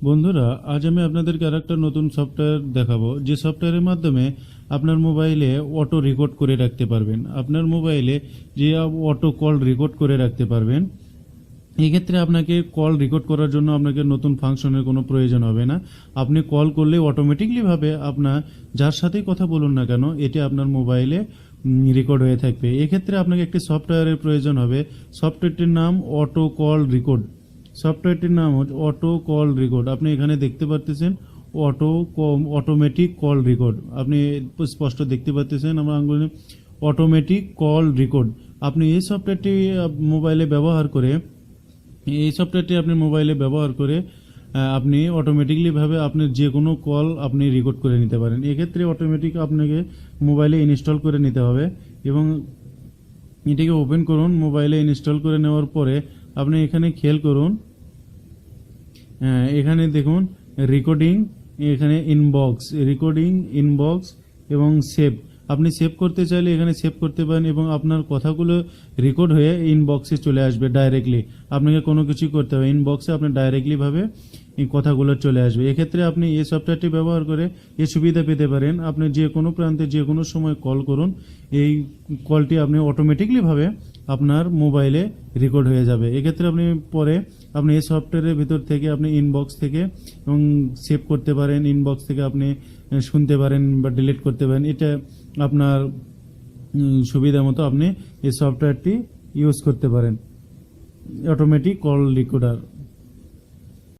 বন্ধুরা, আজ আমি আপনাদেরকে আরেকটা নতুন সফটওয়্যার দেখাবো, যে সফটওয়্যারের মাধ্যমে আপনার মোবাইলে অটো রেকর্ড করে রাখতে পারবেন। আপনার মোবাইলে যে অটো কল রেকর্ড করে রাখতে পারবেন। এই ক্ষেত্রে আপনাকে কল রেকর্ড করার জন্য আপনাকে নতুন ফাংশনের কোনো প্রয়োজন হবে না। আপনি কল করলে অটোমেটিকলিভাবে আপনার যার সাথেই কথা বলুন না কেন, এটি আপনার মোবাইলে রেকর্ড হয়ে থাকবে। এক্ষেত্রে আপনাকে একটি সফটওয়্যারের প্রয়োজন হবে। সফটওয়্যারটির নাম অটো কল রেকর্ড। সফটওয়্যারটির নাম হচ্ছে অটো কল রেকর্ড। আপনি এখানে দেখতে পাচ্ছেন অটোমেটিক কল রেকর্ড। আপনি স্পষ্ট দেখতে পাচ্ছেন আমার আঙ্গুলে অটোমেটিক কল রেকর্ড। আপনি এই সফটওয়্যারটি মোবাইলে ব্যবহার করে আপনি অটোমেটিকলিভাবে আপনার যে কোনো কল আপনি রেকর্ড করে নিতে পারেন। এক্ষেত্রে অটোমেটিক আপনাকে মোবাইলে ইনস্টল করে নিতে হবে এবং এটিকে ওপেন করুন। মোবাইলে ইনস্টল করে নেওয়ার পরে আপনি এখানে খেয়াল করুন, এখানে দেখুন রেকর্ডিং, এখানে রেকর্ডিং ইনবক্স এবং সেভ। আপনি সেভ করতে চাইলে এখানে সেভ করতে পারেন এবং আপনার কথাগুলো রেকর্ড হয়ে ইনবক্সে চলে আসবে ডাইরেক্টলি। আপনাকে কোনো কিছু করতে হবে, ইনবক্সে আপনি ডাইরেক্টলিভাবে এই কথাগুলো চলে আসবে। এক্ষেত্রে আপনি এই সফটওয়্যারটি ব্যবহার করে এই সুবিধা পেতে পারেন, আপনি যে কোনো প্রান্তে যে কোনো সময় কল করুন, এই কলটি আপনি অটোমেটিকলিভাবে আপনার মোবাইলে রেকর্ড হয়ে যাবে। এক্ষেত্রে আপনি এই সফটওয়্যারের ভিতর থেকে আপনি ইনবক্স থেকে এবং সেভ করতে পারেন, ইনবক্স থেকে আপনি শুনতে পারেন বা ডিলিট করতে পারেন। এটা আপনার সুবিধা মতো আপনি এই সফটওয়্যারটি ইউজ করতে পারেন, অটোমেটিক কল রেকর্ডার।